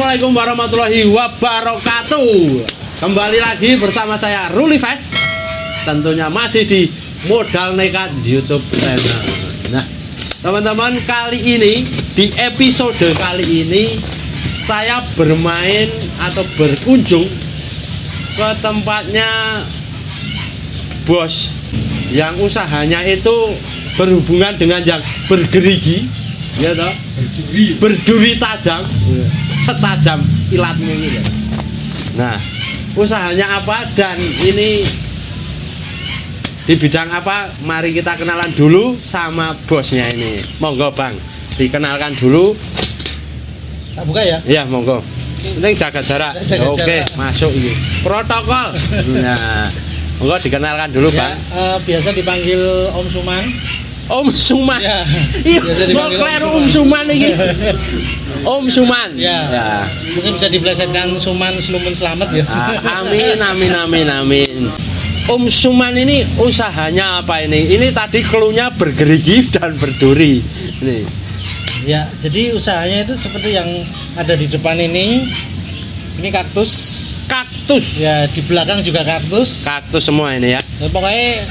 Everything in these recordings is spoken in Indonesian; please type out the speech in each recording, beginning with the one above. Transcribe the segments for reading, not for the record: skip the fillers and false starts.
Assalamualaikum warahmatullahi wabarakatuh. Kembali lagi bersama saya Ruli Fest. Tentunya masih di Modal Nekat YouTube channel. Nah, teman-teman, kali ini di episode kali ini saya bermain atau berkunjung ke tempatnya bos yang usahanya itu berhubungan dengan yang bergerigi, ya toh? Berduri tajam, setajam kilatmu ini. Nah, usahanya apa dan ini di bidang apa? Mari kita kenalan dulu sama bosnya ini. Monggo Bang, dikenalkan dulu. Tak buka ya? Iya, monggo. Ini jaga jarak. Oke, masuk ini. Protokol. Nah, monggo dikenalkan dulu Ya, Bang. biasa dipanggil Om Suman. Om Suman. Ya. Iya, Biasa dipanggil Om Suman ini. Om Suman. Ya. Mungkin bisa diplesetkan Suman Slumun Selamat ya. Amin. Om Suman ini usahanya apa ini? Ini tadi klunya bergerigi dan berduri. Ini. Ya, jadi usahanya itu seperti yang ada di depan ini. Ini kaktus. Kaktus. Ya, di belakang juga kaktus. Kaktus semua ini ya. Ya, pokoknya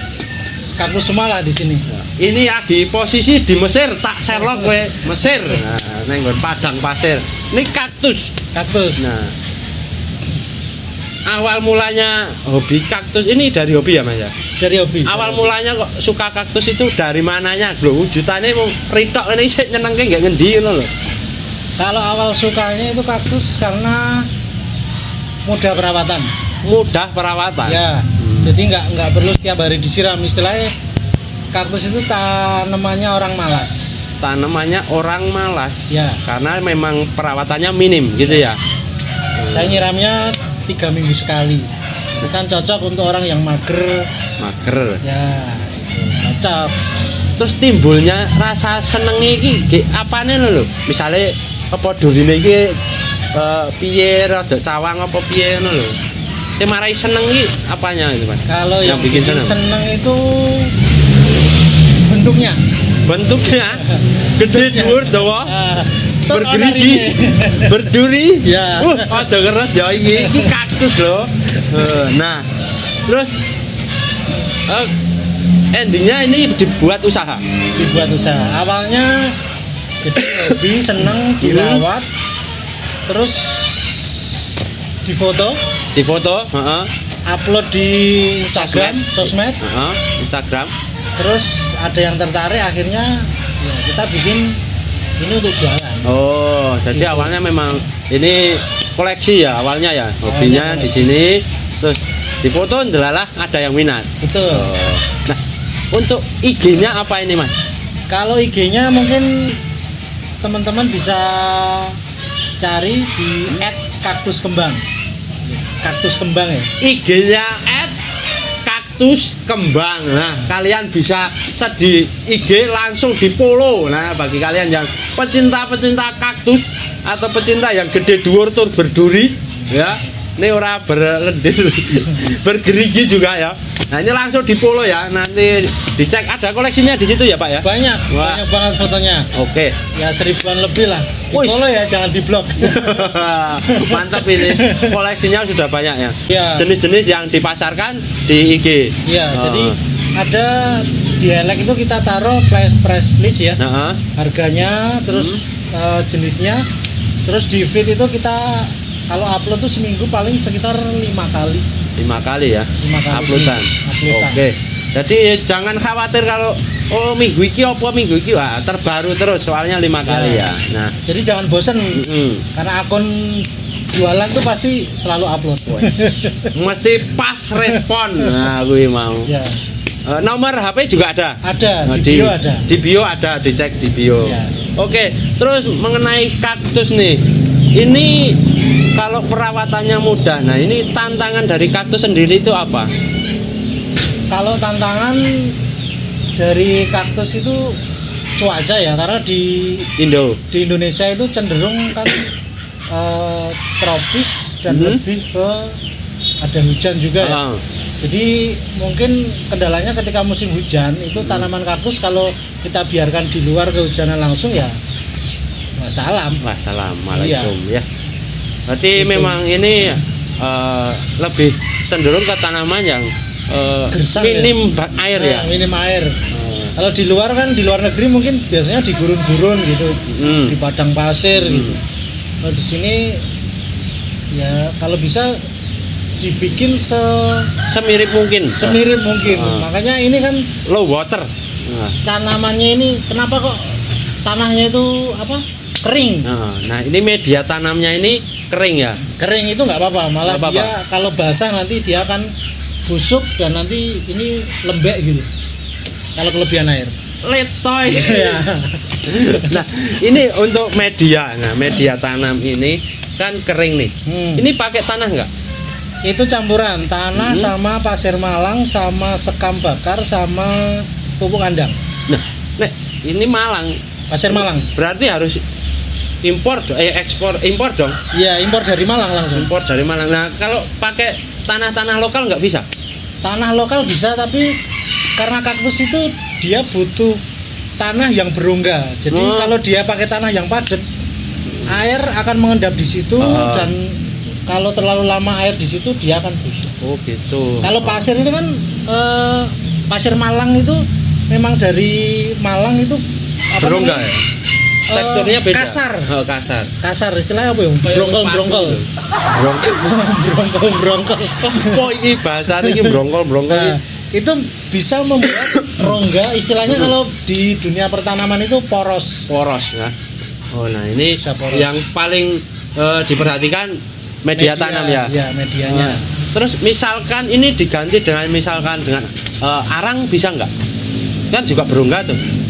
kaktus semua lah di sini. Ini lagi posisi di Mesir, tak Sherlock kowe Mesir. Nah, neng padang pasir. Ini kaktus. Kaktus. Nah, awal mulanya hobi kaktus ini dari hobi ya Mas ya? Dari hobi. Awal mulanya kok suka kaktus itu dari mananya? Lho, wujudannya mau ritok ini sik nyenengke nggak ngendi ngono lho. Kalau awal sukanya itu kaktus karena mudah perawatan. Mudah perawatan. Ya. Jadi nggak perlu setiap hari disiram. Istilahnya kaktus itu tanamannya orang malas. Tanamannya orang malas. Ya. Karena memang perawatannya minim gitu ya. Saya nyiramnya 3 minggu sekali. Itu kan cocok untuk orang yang mager. Mager. Ya, cocok. Terus timbulnya rasa seneng iki apane lho? Misale apa durine iki piye rada cawang apa piye ngono lho. Sing marai seneng iki apanya itu Mas? Kalau yang bikin bikin seneng itu bentuknya. Bentuknya gede dhuwur dawa. Bergerigi, berduri. Ya. Ada keras ya iki kaktus loh. Nah, terus endingnya ini dibuat usaha. Dibuat usaha. Awalnya jadi hobi, seneng, dirawat, terus difoto, upload di Instagram, sosmed. Instagram. Terus ada yang tertarik, akhirnya ya, kita bikin ini untuk jualan. Oh, jadi Gitu. awalnya memang ini koleksi ya awalnya ya. Hobinya di sini, terus difoto ndelalah ada yang minat. Betul. Oh. Nah, untuk IG-nya apa ini Mas? Kalau IG-nya mungkin teman-teman bisa cari di @kaktuskembang. Kaktus kembang ya. IG-nya @kaktuskembang. Nah, kalian bisa di IG langsung di follow. Nah, bagi kalian yang pecinta-pecinta kaktus atau pecinta yang gede dhuwur tur berduri ya. Ini ora berlendir, bergerigi juga ya. Nah, ini langsung di follow ya. Nanti dicek ada koleksinya di situ ya, Pak ya. Banyak, Wah. banyak banget fotonya. Oke. Ya 1000-an lebih lah. Di Wih. follow ya, jangan di blog. Mantap ini. Koleksinya sudah banyak ya. Ya. Jenis-jenis yang dipasarkan di IG. Ya, Oh. jadi ada di highlight itu kita taruh price list ya. Nah, Harganya, terus jenisnya. Terus di feed itu kita kalau upload tuh seminggu paling sekitar 5 kali. 5 kali ya. 5 kali Uploadan. uploadan. Oke. Jadi jangan khawatir kalau minggu iki apa minggu iki wah terbaru terus soalnya 5 kali ya. Nah, Jadi jangan bosen karena akun jualan tuh pasti selalu upload. mesti pas respon. Nah, gue mau. Ya, Nomor HP juga ada. ada Nah, di bio ada. Di bio ada, dicek di bio. Ya. Oke, terus mengenai kaktus nih. Ini kalau perawatannya mudah. Nah, ini tantangan dari kaktus sendiri itu apa? Kalau tantangan dari kaktus itu cuaca ya, karena di Indonesia itu cenderung kan tropis dan lebih ke ada hujan juga ya. Jadi mungkin kendalanya ketika musim hujan itu tanaman kaktus kalau kita biarkan di luar kehujanan langsung ya wassalam. Wassalamualaikum ya. Berarti memang ini lebih cenderung ke tanaman yang Gersang minim air ya. Minim air. Kalau di luar kan, di luar negeri mungkin biasanya di gurun-gurun gitu, di padang pasir gitu. Kalau di sini ya kalau bisa dibikin semirip mungkin. Makanya ini kan low water. tanamannya ini kenapa kok tanahnya itu apa? Kering. Nah, ini media tanamnya ini kering ya. Kering itu nggak apa-apa, malah Nggak apa-apa. dia kalau basah nanti dia akan busuk dan nanti ini lembek gitu. Kalau kelebihan air. Letoy. Ya. Nah, ini untuk media. Nah, media tanam ini kan kering nih. Ini pakai tanah nggak? Itu campuran tanah sama pasir malang sama sekam bakar sama pupuk kandang. Nah, nek ini Malang. Pasir Malang. Berarti harus impor impor dong. Iya, impor dari Malang langsung. Impor dari Malang. Nah, kalau pakai tanah-tanah lokal nggak bisa? Tanah lokal bisa, tapi karena kaktus itu dia butuh tanah yang berongga. Jadi kalau dia pakai tanah yang padat, air akan mengendap di situ dan kalau terlalu lama air di situ dia akan busuk. Oh gitu. Kalau pasir itu kan pasir Malang itu memang dari Malang itu apa Berongga namanya? ya? Teksturnya beda. Kasar. Oh, kasar. Kasar istilahnya apa ya? Brongkol. Brongkol. Oh, ini bahasa ini brongkol. Nah, itu bisa membuat rongga, istilahnya kalau di dunia pertanaman itu poros ya. Oh, nah ini Bisa poros. yang paling diperhatikan media tanam ya. Ya, medianya. Terus misalkan ini diganti dengan arang bisa nggak? Kan juga berongga tuh.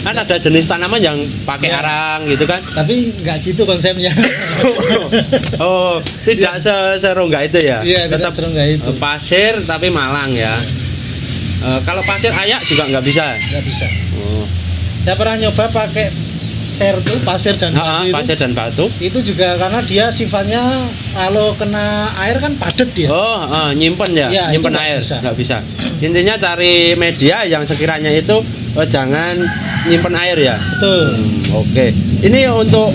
Kan ada jenis tanaman yang pakai arang gitu kan. Tapi nggak gitu konsepnya. Oh, tidak serongga itu ya. Iya, tetap serongga itu. Pasir tapi Malang ya. Kalau pasir ayak juga nggak bisa. Nggak bisa. Oh. Saya pernah nyoba pakai sertu, pasir dan batu itu. Pasir dan batu. Itu juga karena dia sifatnya kalau kena air kan padat dia. Oh, nyimpen ya, Ya, nyimpen itu nggak air, bisa. nggak bisa. Intinya cari media yang sekiranya itu jangan nyimpen air ya. Betul. Oke. Ini untuk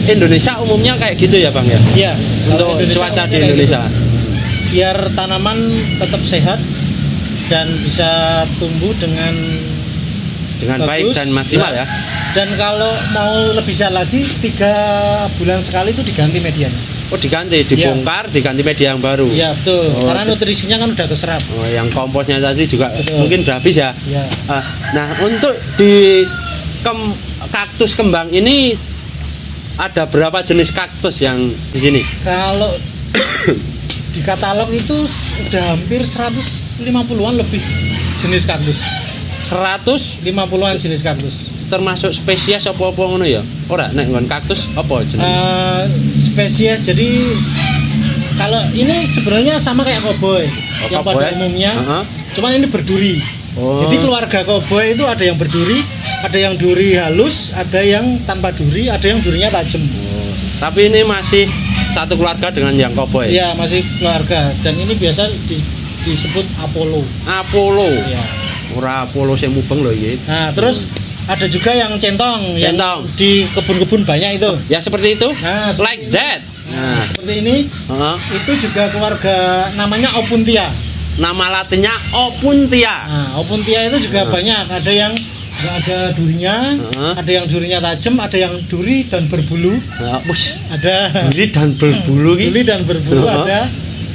Indonesia umumnya kayak gitu ya, Bang ya. Iya. Untuk cuaca di Indonesia. Biar tanaman tetap sehat dan bisa tumbuh dengan baik bagus. dan maksimal ya. Dan kalau mau lebih sehat lagi 3 bulan sekali itu diganti medianya. Oh, diganti, dibongkar, diganti media yang baru. Iya betul. Oh, Karena nutrisinya kan udah keserap. Oh, yang komposnya tadi juga Betul. mungkin udah habis ya. Iya. Nah, untuk di kaktus kembang ini ada berapa jenis kaktus yang di sini? Kalau di katalog itu udah hampir 150-an lebih jenis kaktus. 150-an jenis kaktus. Termasuk spesies apa ngono ya? Ora, nek nggon kaktus apa jenis? Spesies, jadi kalau ini sebenarnya sama kayak koboi yang koboi? pada umumnya, cuman ini berduri. Jadi keluarga koboi itu ada yang berduri, ada yang duri halus, ada yang tanpa duri, ada yang durinya tajam. Tapi ini masih satu keluarga dengan yang koboi. Iya, masih keluarga, dan ini biasa disebut Apollo. Ya. Ora Apollo sing mubeng lho iki. Nah, terus ada juga yang centong. Yang Centong. di kebun-kebun banyak itu. Ya seperti itu. Nah, Like that. Nah, seperti ini. Itu juga keluarga namanya Opuntia. nama latinnya Opuntia. Nah, Opuntia itu juga banyak. Ada yang nggak ada durinya, ada yang durinya tajam, ada yang duri dan berbulu. Ada Duri dan berbulu duri dan berbulu ada.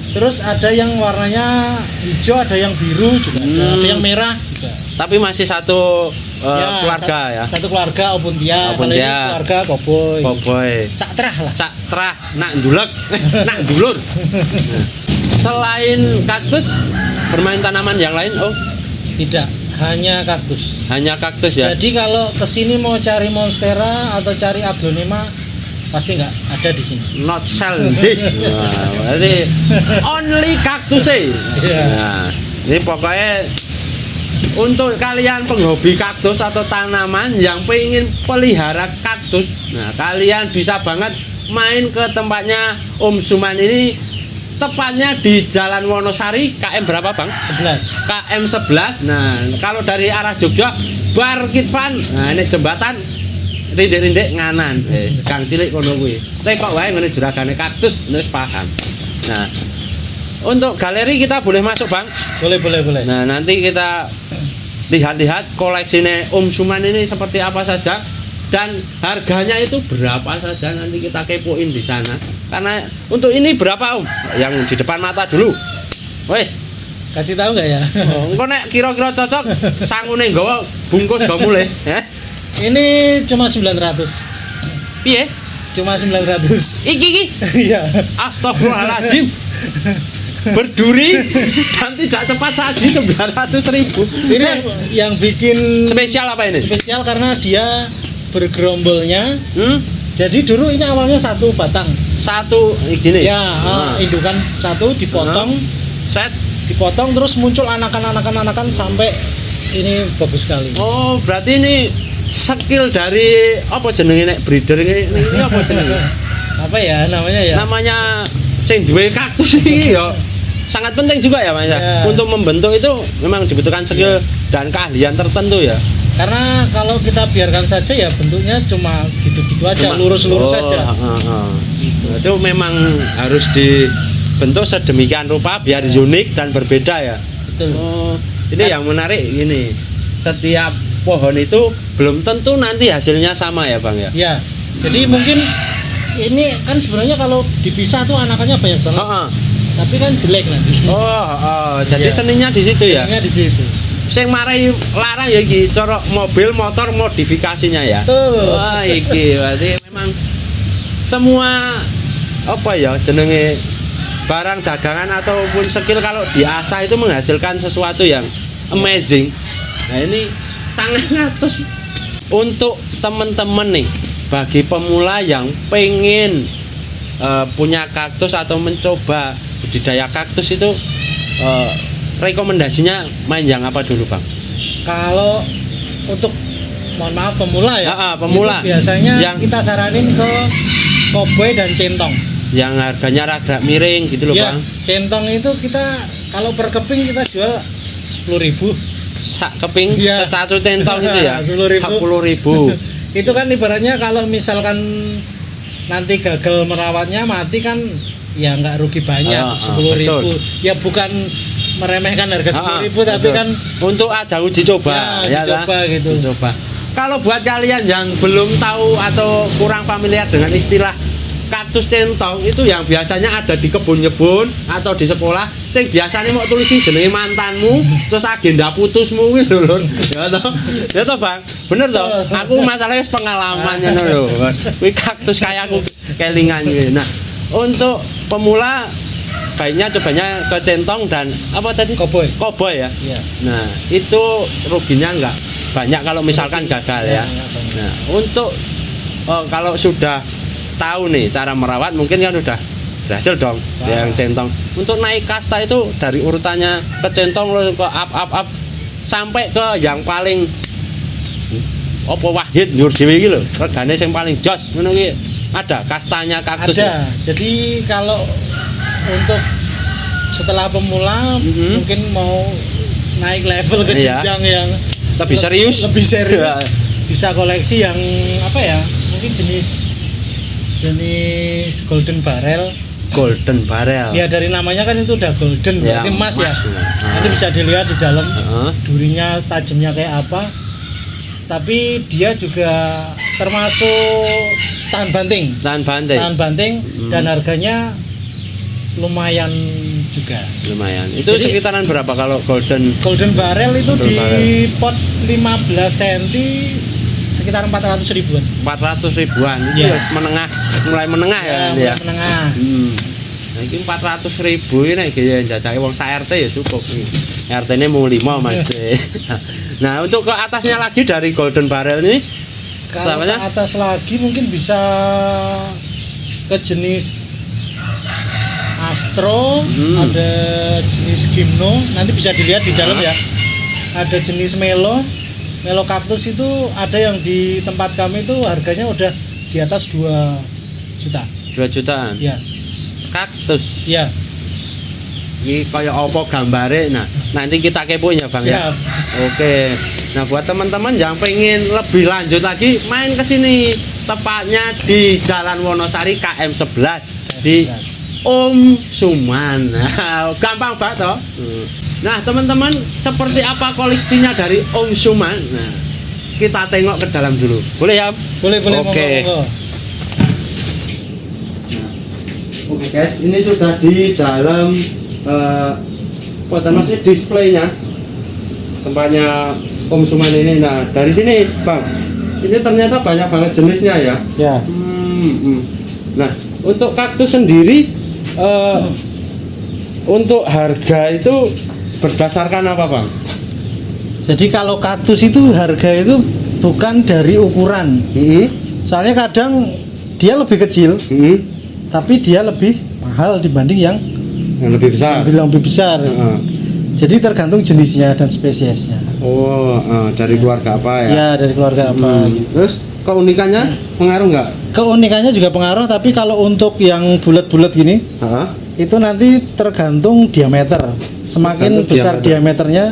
Terus ada yang warnanya hijau, ada yang biru juga ada yang merah juga. Tapi masih satu keluarga ya. Satu keluarga Opuntia. Kalau ini keluarga koboi. Saktrah lah. Saktrah nak ndulek, nak dulur. Selain kaktus, bermain tanaman yang lain? Oh, tidak, hanya kaktus. hanya kaktus ya. Jadi kalau kesini mau cari monstera atau cari aglonema pasti nggak ada di sini. Not sell this. Wah, berarti only kaktus sih. Nah, ini pokoknya untuk kalian penghobi kaktus atau tanaman yang pengen pelihara kaktus, nah kalian bisa banget main ke tempatnya Om Suman ini, tepatnya di Jalan Wonosari, KM berapa Bang? 11. KM 11. Nah, kalau dari arah Jogja, Bar Kitvan. Nah, ini jembatan rindik-rindik nganan. Gang cilik kono kuwi. Tekok wae ngene juragane kaktus wis paham. Nah, untuk galeri kita boleh masuk, Bang? Boleh. Nah, nanti kita lihat-lihat koleksinya Om Suman ini seperti apa saja dan harganya itu berapa saja, nanti kita kepoin di sana. Karena untuk ini berapa, Om? Yang di depan mata dulu. Wes, Kasih tahu nggak ya? engko nek kira-kira cocok sangune nggawa bungkus go mulai, ya. Ini cuma 900. Piye? Cuma 900. Iki. Iya. Astagfirullahaladzim. Berduri dan tidak cepat saji 900.000. Ini yang bikin Spesial apa ini? spesial karena dia bergerombolnya. Jadi dulu ini awalnya satu batang. Satu gini. Ya, indukan satu dipotong, Set. dipotong terus muncul anakan sampai ini bagus sekali. Oh, berarti ini skill dari apa jenenge nek breeder ini apa jenenge? Apa ya namanya ya? Namanya sing duwe kaktus iki ya sangat penting juga ya, Mas. Ya. Untuk membentuk itu memang dibutuhkan skill dan keahlian tertentu ya. Karena kalau kita biarkan saja ya bentuknya cuma gitu-gitu aja, lurus-lurus saja. Gitu. Itu memang harus dibentuk sedemikian rupa biar unik dan berbeda ya. Betul. Oh, ini yang menarik ini. Setiap pohon itu belum tentu nanti hasilnya sama ya, Bang ya. Ya. Jadi mungkin ini kan sebenarnya kalau dipisah tuh anakannya banyak banget. Tapi kan jelek nanti. Jadi Iya. seninya di situ ya. Seninya di situ. Sing marai larang ya iki cara mobil motor modifikasinya ya. Betul. Wah, iki berarti memang semua apa ya jenenge barang dagangan ataupun skill kalau diasah itu menghasilkan sesuatu yang amazing. Nah, ini sangat ngatus untuk teman-teman nih, bagi pemula yang pengen punya kaktus atau mencoba budidaya kaktus itu rekomendasinya main yang apa dulu, Bang? Kalau untuk mohon maaf pemula ya. Pemula. Itu biasanya yang kita saranin ke koboi dan centong. yang harganya agak miring gitu loh, Ya, Bang. centong itu kita kalau per keping kita jual 10.000. Sak keping Iya. secacu centong itu ya. 10.000. 10.000. Itu kan ibaratnya kalau misalkan nanti gagal merawatnya mati kan ya nggak rugi banyak, 10.000. betul. Ya bukan meremehkan harga 10.000 tapi betul. kan untuk aja uji coba ya, uji coba gitu. Uji coba. Kalau buat kalian yang belum tahu atau kurang familiar dengan istilah kaktus centong, itu yang biasanya ada di kebun-kebun atau di sekolah, sing biasanya mau tulisi jenenge mantanmu terus agenda putusmu kuwi lho Lur. Ya toh? Ya toh, Bang. Bener toh? Aku masalahnya pengalaman ngono lho. Kuwi kaktus kayak aku kelingan kuwi. Nah, untuk pemula baiknya cobanya ke centong dan apa tadi? Koboi. Koboi ya. Iya. Nah, itu ruginya enggak banyak kalau misalkan gagal ya. Nah, untuk kalau sudah tahu nih cara merawat mungkin kan udah berhasil dong. Yang centong. Untuk naik kasta itu dari urutannya ke centong ke up sampai ke yang paling apa wahid nyur dhewe iki lho. Regane sing paling jos ngono ki ada kastanya kaktus. Ada. Jadi kalau untuk setelah pemula mungkin mau naik level ke Iya. jenjang yang Lebih serius. lebih serius Ya. bisa koleksi yang apa ya, mungkin jenis golden barrel. Golden barrel. Ya dari namanya kan itu udah golden, Ya, berarti emas ya. emas. Nanti bisa dilihat di dalam Heeh. durinya tajamnya kayak apa. Tapi dia juga termasuk tahan banting. Tahan banting. Tahan banting dan harganya lumayan juga. Lumayan. Itu Jadi- sekitaran berapa kalau golden Golden barrel itu Golden di barrel. pot 15 cm sekitar 400 ribuan. 400 ribuan itu Ya. wis menengah, mulai menengah ya, nanti ya. mulai menengah. Nah, ini 400.000 ini kayak jajake wong sak RT ya cukup. RT-nya mau 5 Mas. Nah, untuk ke atasnya lagi dari golden barrel ini Kalau ke namanya? atas lagi mungkin bisa ke jenis Astro, ada jenis Gimno, nanti bisa dilihat di dalam ya. Ada jenis Melo kaktus itu ada yang di tempat kami itu harganya udah di atas 2 juta. 2 jutaan. Ya, Kaktus. ya. Iki kaya apa gambare? Nah, nanti kita kepo ya, Bang ya. Siap. Oke. Nah, buat teman-teman yang pengen lebih lanjut lagi, main ke sini. Tepatnya di Jalan Wonosari KM 11 di Om Suman. Nah, gampang banget toh. Nah, teman-teman, seperti apa koleksinya dari Om Suman? Nah, kita tengok ke dalam dulu. Boleh ya? Boleh. Oke. monggo. Oke guys, ini sudah di dalam masih displaynya tempatnya Om Suman ini. Nah, dari sini Bang, ini ternyata banyak banget jenisnya ya. Ya. Nah, untuk kaktus sendiri untuk harga itu berdasarkan apa Bang? Jadi kalau kaktus itu harga itu bukan dari ukuran. Soalnya kadang dia lebih kecil, tapi dia lebih mahal dibanding yang lebih besar. Lebih besar. Jadi tergantung jenisnya dan spesiesnya. Oh, dari keluarga apa ya? Ya, dari keluarga apa. Gitu. Terus keunikannya pengaruh nggak? Keunikannya juga pengaruh, tapi kalau untuk yang bulat-bulat gini, itu nanti tergantung diameter. Semakin Tergantung besar diameternya,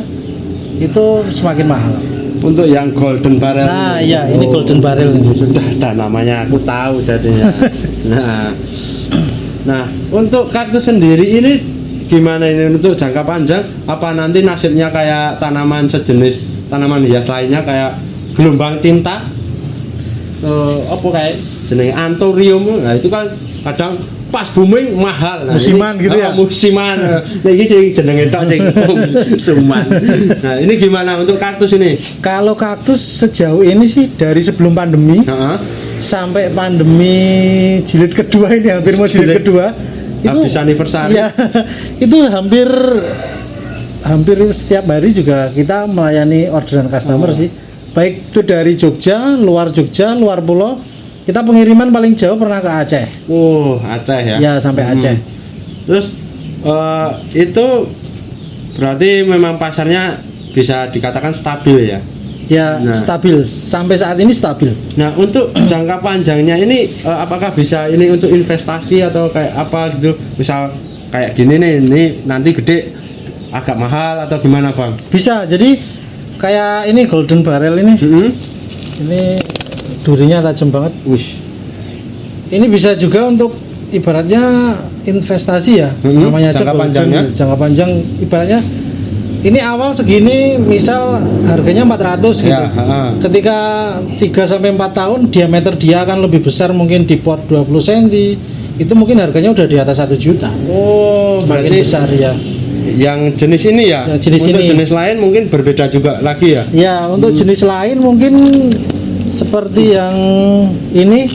itu semakin mahal. Untuk yang golden barrel. Nah, iya, ini golden barrel ini. Sudah ada namanya, aku tahu jadinya. Nah, untuk kaktus sendiri ini gimana ini untuk jangka panjang? Apa nanti nasibnya kayak tanaman sejenis tanaman hias lainnya kayak gelombang cinta? Apa kayak jenenge anthurium? Nah, itu kan kadang pas booming mahal. Nah, musiman ini, gitu ya. Musiman. Nah, ini sing jenenge tok sing suman. Nah, ini gimana untuk kaktus ini? Kalau kaktus sejauh ini sih dari sebelum pandemi sampai pandemi jilid kedua ini, hampir mau jilid kedua itu habis anniversary. Ya, itu hampir setiap hari juga kita melayani orderan customer sih. Baik itu dari Jogja, luar pulau. Kita pengiriman paling jauh pernah ke Aceh. Aceh ya. Ya, sampai Aceh. Terus itu berarti memang pasarnya bisa dikatakan stabil ya. Ya, stabil. Sampai saat ini stabil. Nah, untuk jangka panjangnya ini apakah bisa ini untuk investasi atau kayak apa gitu? Misal kayak gini nih, ini nanti gede agak mahal atau gimana, Bang? Bisa. Jadi kayak ini golden barrel ini. Ini durinya tajam banget. Ini bisa juga untuk ibaratnya investasi ya. Namanya aja jangka golden, panjangnya. Jangka panjang ibaratnya ini awal segini misal harganya 400 gitu. Ketika 3 sampai 4 tahun diameter dia akan lebih besar, mungkin di pot 20 cm. Itu mungkin harganya udah di atas 1 juta. Semakin besar ya. Yang jenis ini ya. Untuk jenis lain mungkin berbeda juga lagi ya. Ya, untuk jenis lain mungkin seperti yang ini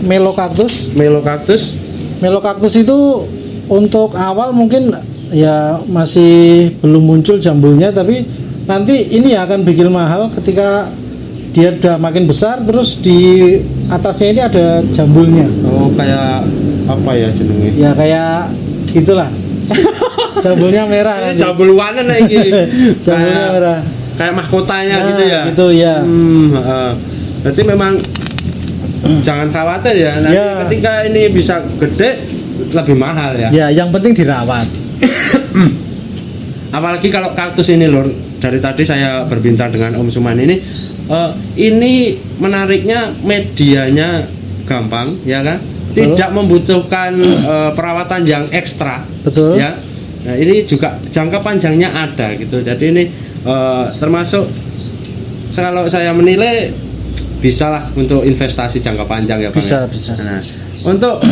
melocactus. Melocactus itu untuk awal mungkin ya masih belum muncul jambulnya, tapi nanti ini akan bikin mahal ketika dia udah makin besar, terus di atasnya ini ada jambulnya. Kayak apa ya jenenge? Ya kayak gitulah. Jambulnya merah. Jambul warna lagi. Jambulnya merah. Kayak mahkotanya gitu ya. Gitu ya. Berarti memang jangan khawatir ya. Nanti ketika ini bisa gede lebih mahal ya. Ya, yang penting dirawat. Apalagi kalau kaktus ini lor, dari tadi saya berbincang dengan Om Suman ini menariknya medianya gampang ya kan, tidak membutuhkan perawatan yang ekstra. Betul ya. Nah, ini juga jangka panjangnya ada gitu, jadi ini termasuk kalau saya menilai bisa lah untuk investasi jangka panjang ya Bang. Bisa. Nah, untuk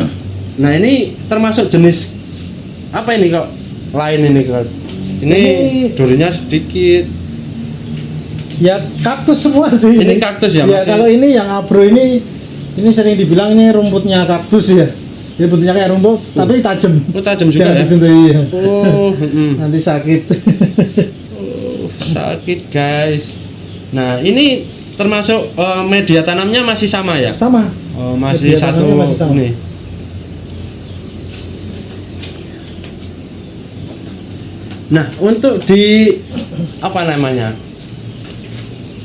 ini termasuk jenis apa ini kok lain ini kok? Ini durinya sedikit. Ya kaktus semua sih. Ini kaktus ya. Ya kalau ini yang abro ini sering dibilang ini rumputnya kaktus ya. Ini bentuknya kayak rumput tapi tajam. Tajam juga ya. Ya. Nanti sakit. Sakit guys. Nah ini termasuk media tanamnya masih sama ya? Sama. Masih satu nih. Nah, untuk di apa namanya?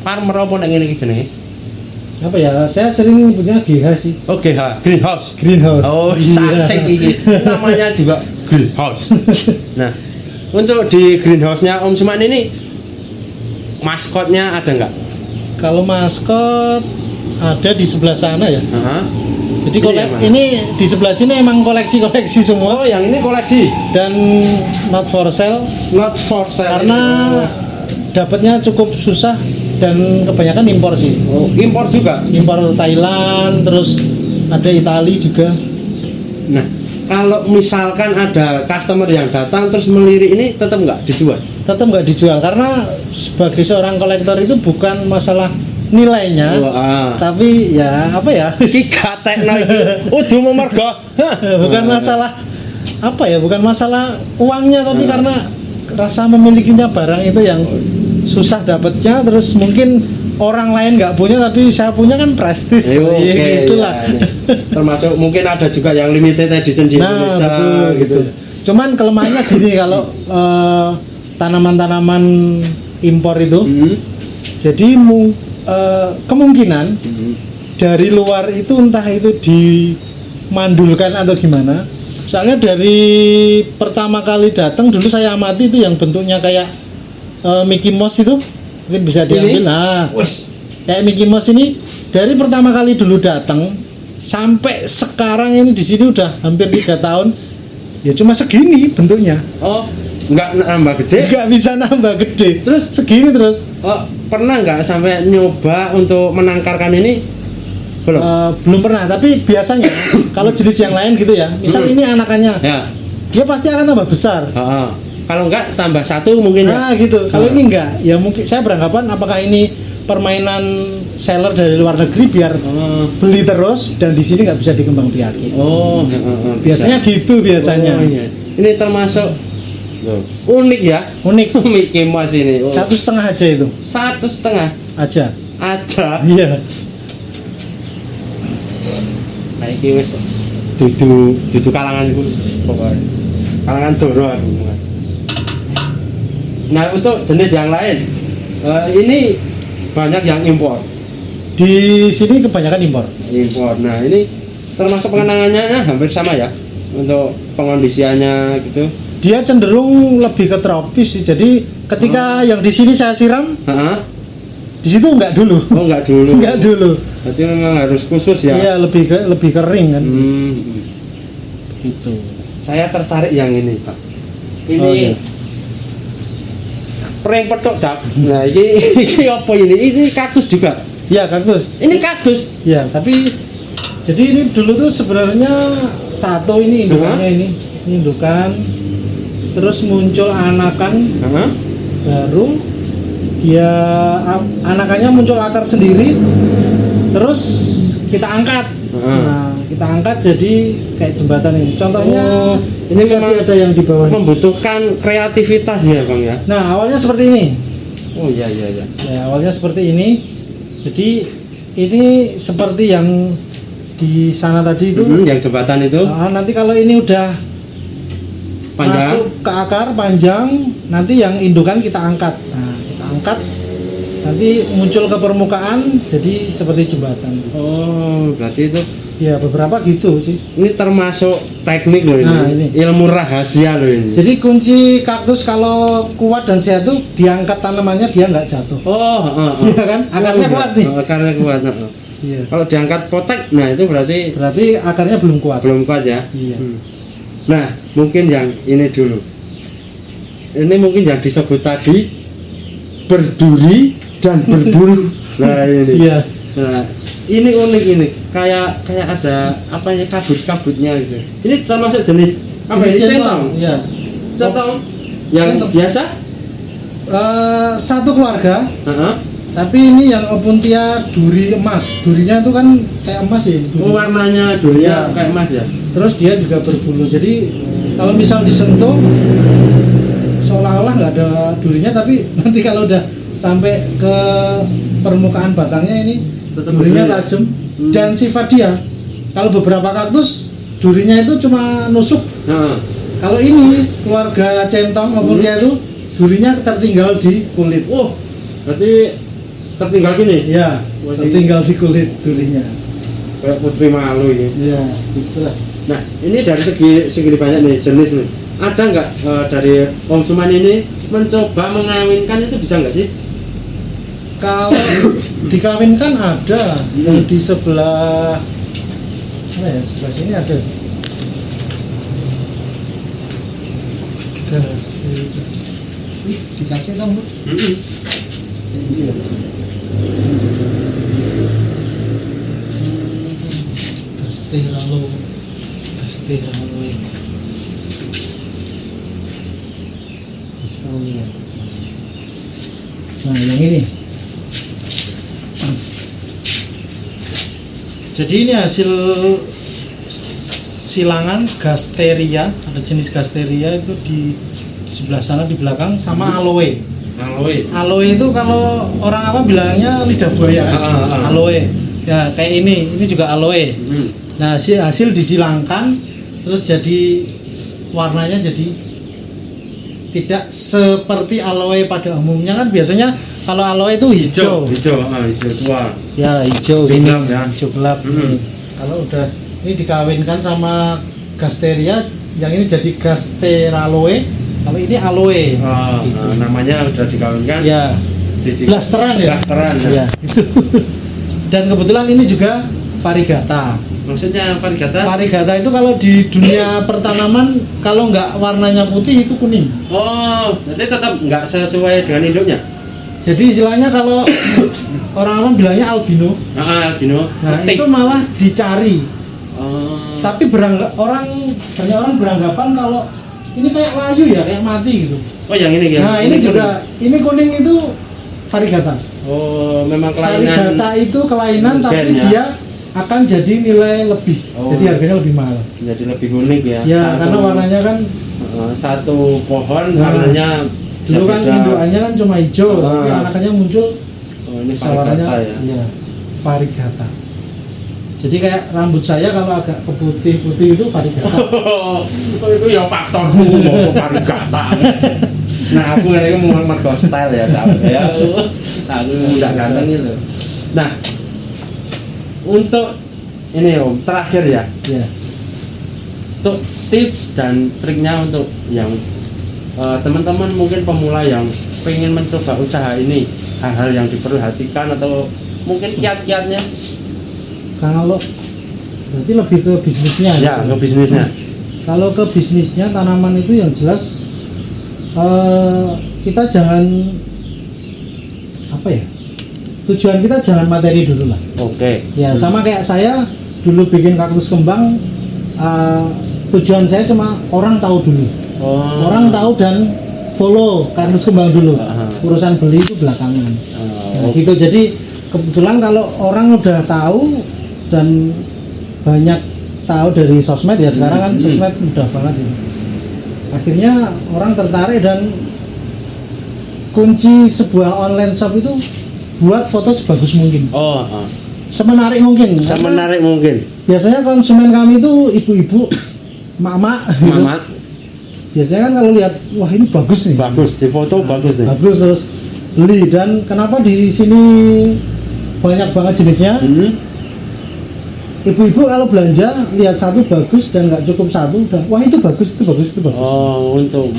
Farmer apa nang ngene iki jenenge? Apa ya? Saya sering nyebutnya GH sih. Oh, GH, greenhouse. Greenhouse. Oh, asik iki. Namanya juga greenhouse. Nah, untuk di greenhouse-nya Om Suman ini maskotnya ada nggak? Kalau maskot ada di sebelah sana ya. Aha. Jadi Ini yang mana? ini di sebelah sini emang koleksi-koleksi semua Oh, yang ini koleksi, dan not for sale not for sale. karena dapatnya cukup susah dan kebanyakan impor sih. oh, impor juga. Impor Thailand, terus ada Italia juga. Nah, kalau misalkan ada customer yang datang terus melirik ini tetap nggak dijual? Tetap nggak dijual karena sebagai seorang kolektor itu bukan masalah nilainya, tapi ya apa ya? Tiga tekno iki udu memergo. Bukan masalah apa ya? Bukan masalah uangnya, tapi karena rasa memilikinya barang itu yang susah dapatnya. Terus mungkin orang lain nggak punya tapi saya punya kan prestis. Oke, Itulah. ya. Termasuk mungkin ada juga yang limited edition di Indonesia betul, gitu. Cuman kelemahannya gini kalau tanaman-tanaman impor itu, jadi kemungkinan dari luar itu entah itu dimandulkan atau gimana. Soalnya dari pertama kali datang dulu saya amati itu yang bentuknya kayak Mickey Mouse itu mungkin bisa diambil. Nah, kayak Mickey Mouse ini dari pertama kali dulu datang sampai sekarang ini di sini udah hampir 3 tahun, ya cuma segini bentuknya. Oh, nggak nambah gede? Nggak bisa nambah gede. Terus segini terus. Oh, pernah nggak sampai nyoba untuk menangkarkan ini? Belum. Belum pernah. Tapi biasanya kalau jenis yang lain gitu ya, misal ini anakannya, Ya. dia pasti akan tambah besar. Kalau nggak tambah satu mungkin ya. Nah gitu. Kalau ini enggak, ya mungkin saya beranggapan apakah ini permainan seller dari luar negeri biar beli terus dan di sini nggak bisa dikembangbiakin. Oh, Biasanya gitu biasanya. Oh, iya. Ini termasuk unik ya. Unik. Mickey Mouse ini. 1,5 aja itu. 1,5 Aja. aja. Iya. Nah, iki wis dudu kalanganku pokoknya. Kalangan Doro aku. Nah, untuk jenis yang lain ini banyak yang impor. Di sini kebanyakan impor. Impor. Nah, ini termasuk pengenangannya hampir sama ya untuk pengondisiannya gitu. Dia cenderung lebih ke tropis sih. Jadi ketika yang di sini saya siram, di situ enggak dulu. Oh, enggak dulu. Enggak dulu. Berarti memang harus khusus ya. Iya, lebih kering kan. Gitu. Saya tertarik yang ini, Pak. Ini Oh, iya. pring petok dak. Nah, ini apa ini? Ini kaktus juga. Iya, kaktus. Ini kaktus. Ya, tapi jadi ini dulu tuh sebenarnya satu ini indukannya ini indukan, terus muncul anakan baru, dia anakannya muncul akar sendiri, terus kita angkat. Nah, kita angkat jadi kayak jembatan ini. Contohnya ini memang ada yang di bawah. Membutuhkan kreativitas ya, Bang ya. Nah, awalnya seperti ini. Oh iya. Ya, awalnya seperti ini. Jadi ini seperti yang di sana tadi itu. Yang jembatan itu. Nanti kalau ini udah Panjang. masuk ke akar panjang, nanti yang indukan kita angkat. Nah, kita angkat, nanti muncul ke permukaan, jadi seperti jembatan. Oh, berarti itu. Ya beberapa gitu sih. Ini termasuk teknik loh ini. Nah, ini. Ilmu rahasia loh ini. Jadi kunci kaktus kalau kuat dan sehat tuh diangkat tanamannya dia nggak jatuh. Oh, Iya kan? Akarnya kuat nih. Akarnya kuat. Iya. Kalau diangkat potek, nah itu berarti akarnya belum kuat. belum kuat ya. Iya. Nah, mungkin yang ini dulu. Ini mungkin yang disebut tadi berduri dan berbulu. Nah ini. Iya. Nah, ini unik ini. Kayak ada apa ya, kabut-kabutnya gitu. Ini termasuk jenis apa ini? Centong. Iya. Centong yang Centong. biasa? Satu keluarga. Heeh. Tapi ini yang Opuntia duri emas. Durinya itu kan kayak emas ya. Duri. Oh, warnanya durinya Iya. kayak emas ya. Terus dia juga berbulu. Jadi kalau misal disentuh seolah-olah nggak ada durinya, tapi nanti kalau udah sampai ke permukaan batangnya ini Tetap durinya berduri. tajam. Dan sifat dia, kalau beberapa kaktus durinya itu cuma nusuk. Heeh. Kalau ini keluarga centong Opuntia itu durinya tertinggal di kulit. Oh, berarti tertinggal gini. Ya, Wah, tertinggal di kulit durinya. Kayak putri malu ini. Ya, itulah. Nah, ini dari segi banyak nih jenis nih. ada nggak dari konsumen ini mencoba mengawinkan itu bisa nggak sih? Kalau dikawinkan ada yang di sebelah mana ya, sebelah sini ada gas. Dikasih dong Bu. Sini ya. Gasteralo. Nah, yang ini. Jadi ini hasil silangan gasteria, ada jenis gasteria itu di sebelah sana di belakang sama aloe. Aloe itu kalau orang apa bilangnya lidah buaya kan? Aloe. Ya kayak ini juga aloe. Nah hasil disilangkan terus jadi warnanya jadi tidak seperti aloe pada umumnya kan biasanya kalau aloe itu hijau tua. Ya hijau Hijau ini gelap ya. hijau gelap. Kalau udah ini dikawinkan sama gasteria, yang ini jadi gasteraloe, kalau ini aloe. Gitu. Namanya udah dikawinkan. Ya. Blasteran ya. Blasteran. Ya. Itu. Dan kebetulan ini juga varigata. Maksudnya varigata? Varigata itu kalau di dunia pertanaman kalau nggak warnanya putih itu kuning. Oh, jadi tetap nggak sesuai dengan induknya. Jadi istilahnya kalau orang-orang bilangnya albino. Albino. Nah, Putih. itu malah dicari. Oh. Tapi banyak orang beranggapan kalau ini kayak layu ya, kayak mati gitu. Oh, yang ini ya. Nah, ini juga ini kuning itu varigata. Oh, memang kelainan. Varigata itu kelainan tapi ya. dia akan jadi nilai lebih. Oh. Jadi harganya lebih mahal. Jadi lebih unik ya. Ya, karena warnanya kan satu pohon Nah, warnanya dulu kan beda. indukannya kan cuma hijau, tapi anakannya muncul ini bisa warnanya varigata ya. iya, varigata. Jadi kayak rambut saya kalau agak keputih-putih itu varigata. Oh, itu ya faktorku mau varigata. Nah, aku ini mau mergo style ya, ya. Aku udah ganteng itu. Nah, untuk ini Om, terakhir ya. Ya. Untuk tips dan triknya untuk yang teman-teman mungkin pemula yang pengen mencoba usaha ini, hal-hal yang diperhatikan atau mungkin kiat-kiatnya. Kalau berarti lebih ke bisnisnya Ya, ke bisnisnya. Kalau ke bisnisnya tanaman itu yang jelas kita jangan apa ya, tujuan kita jangan materi dulu lah. Oke. Ya sama kayak saya dulu bikin kaktus kembang, tujuan saya cuma orang tahu dulu. Oh. Orang tahu dan follow kaktus kembang dulu. Urusan beli itu belakangan. Nah, gitu. Jadi kebetulan kalau orang udah tahu dan banyak tahu dari sosmed ya, sekarang kan sosmed mudah banget ini. Akhirnya orang tertarik dan kunci sebuah online shop itu buat foto sebagus mungkin. Semenarik mungkin. Semenarik mungkin. Biasanya konsumen kami itu ibu-ibu, mak-mak gitu. Biasanya kan kalau lihat wah ini bagus nih. Bagus, di foto bagus nih. Bagus terus beli. Dan kenapa di sini banyak banget jenisnya? Ibu-ibu kalau belanja lihat satu bagus dan nggak cukup satu udah wah itu bagus. Oh, untuk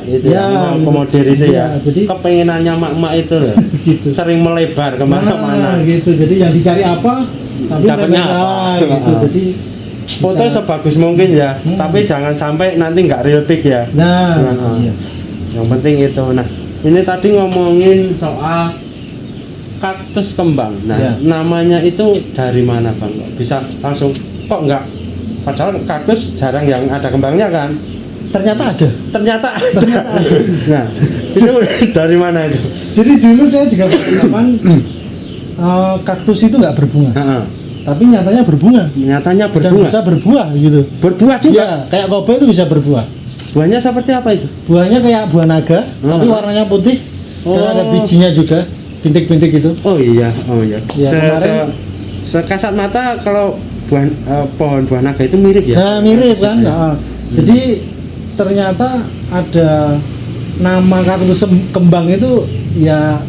itu ya, komodir itu ya. Jadi kepengenannya mak-mak itu loh. Gitu. Sering melebar kemana-mana. Gitu. Jadi yang dicari apa? Tapi dapatnya apa? Gitu. Jadi foto sebagus mungkin ya. Tapi jangan sampai nanti nggak real pic ya. Iya. Yang penting itu. Nah, ini tadi ngomongin soal kaktus kembang. Nah, ya. Namanya itu dari mana Bang? Bisa langsung kok enggak? Padahal kaktus jarang yang ada kembangnya kan? Ternyata ada. Nah, itu dari mana itu? Jadi dulu saya juga berpengalaman kaktus itu nggak berbunga. Tapi nyatanya berbunga. Dan bisa berbuah gitu. Berbuah juga? Ya, kayak kobe itu bisa berbuah. Buahnya seperti apa itu? Buahnya kayak buah naga, tapi warnanya putih. Dan ada bijinya juga. Bintik-bintik itu. Oh iya. Ya, Sekasat mata kalau pohon buah naga itu mirip ya? Nah, mirip kan. Jadi ternyata ada nama kaktus kembang itu ya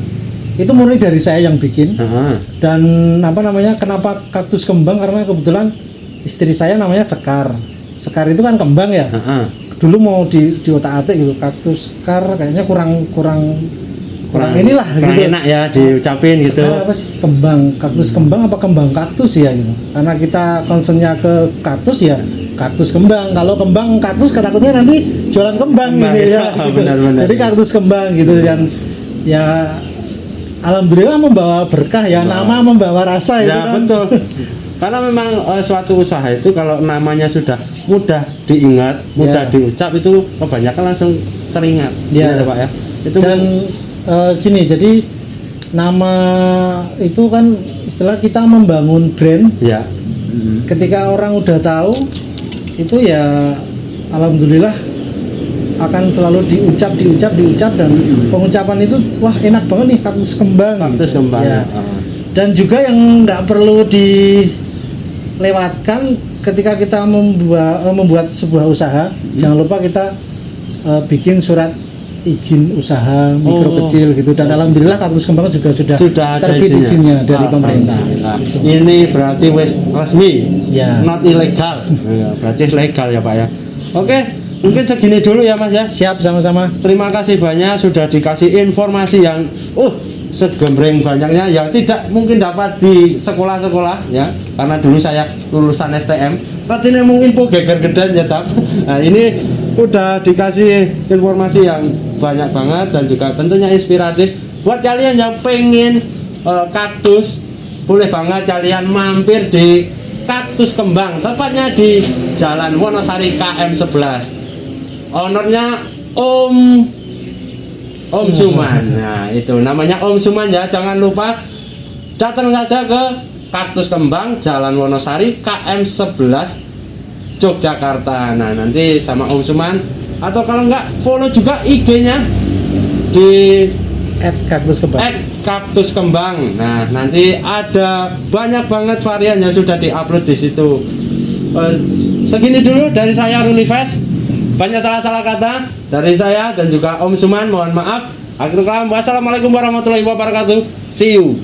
itu murni dari saya yang bikin. Dan kenapa kaktus kembang, karena kebetulan istri saya namanya Sekar. Sekar itu kan kembang ya. dulu mau di otak-atik gitu, kaktus sekar kayaknya kurang inilah kurang gitu. enak ya diucapin gitu. Sekar apa sih, kembang kaktus kembang apa kembang kaktus ya gitu, karena kita concernnya ke kaktus ya kaktus kembang. Kalau kembang kaktus takutnya nanti jualan kembang gitu ya gitu. Benar. Jadi kaktus kembang gitu, dan ya alhamdulillah membawa berkah ya, nama membawa rasa itu Ya kan. betul. Karena memang suatu usaha itu kalau namanya sudah mudah diingat, mudah Ya. diucap, itu kebanyakan langsung teringat. Ya. Iya, Pak ya. Itu Dan gini, jadi nama itu kan istilah kita membangun brand. ya. Ketika orang udah tahu itu ya alhamdulillah akan selalu diucap dan pengucapan itu wah enak banget nih kaktus kembang. Kaktus gitu. kembang. Ya. Dan juga yang nggak perlu dilewatkan ketika kita membuat sebuah usaha, jangan lupa kita bikin surat izin usaha mikro kecil gitu, dan alhamdulillah kaktus kembang juga sudah Ada terbit izinnya dari pemerintah. Alhamdulillah. Ini berarti wes resmi, Ya. not ilegal. Ya, berarti legal ya Pak ya. Oke, mungkin segini dulu ya Mas ya. Siap, sama-sama. Terima kasih banyak sudah dikasih informasi yang segembreng banyaknya yang tidak mungkin dapat di sekolah-sekolah ya, karena dulu saya lulusan STM. Tadinya mungkin geger gedan ya Tap. Nah, ini udah dikasih informasi yang banyak banget dan juga tentunya inspiratif buat kalian yang pengen kaktus. Boleh banget kalian mampir di Kaktus Kembang, tepatnya di Jalan Wonosari KM 11. Ownernya Om Suman. Nah, itu namanya Om Suman ya. Jangan lupa datang saja ke Kaktus Kembang Jalan Wonosari KM 11 Yogyakarta. Nah, nanti sama Om Suman, atau kalau enggak follow juga IG-nya di @kaktus kembang. Kaktus Kembang. Nah, nanti ada banyak banget varian yang sudah diupload di situ. Segini dulu dari saya Ruli Fest. Banyak salah-salah kata dari saya dan juga Om Suman, mohon maaf. Akhirul kalam, wassalamualaikum warahmatullahi wabarakatuh. See you.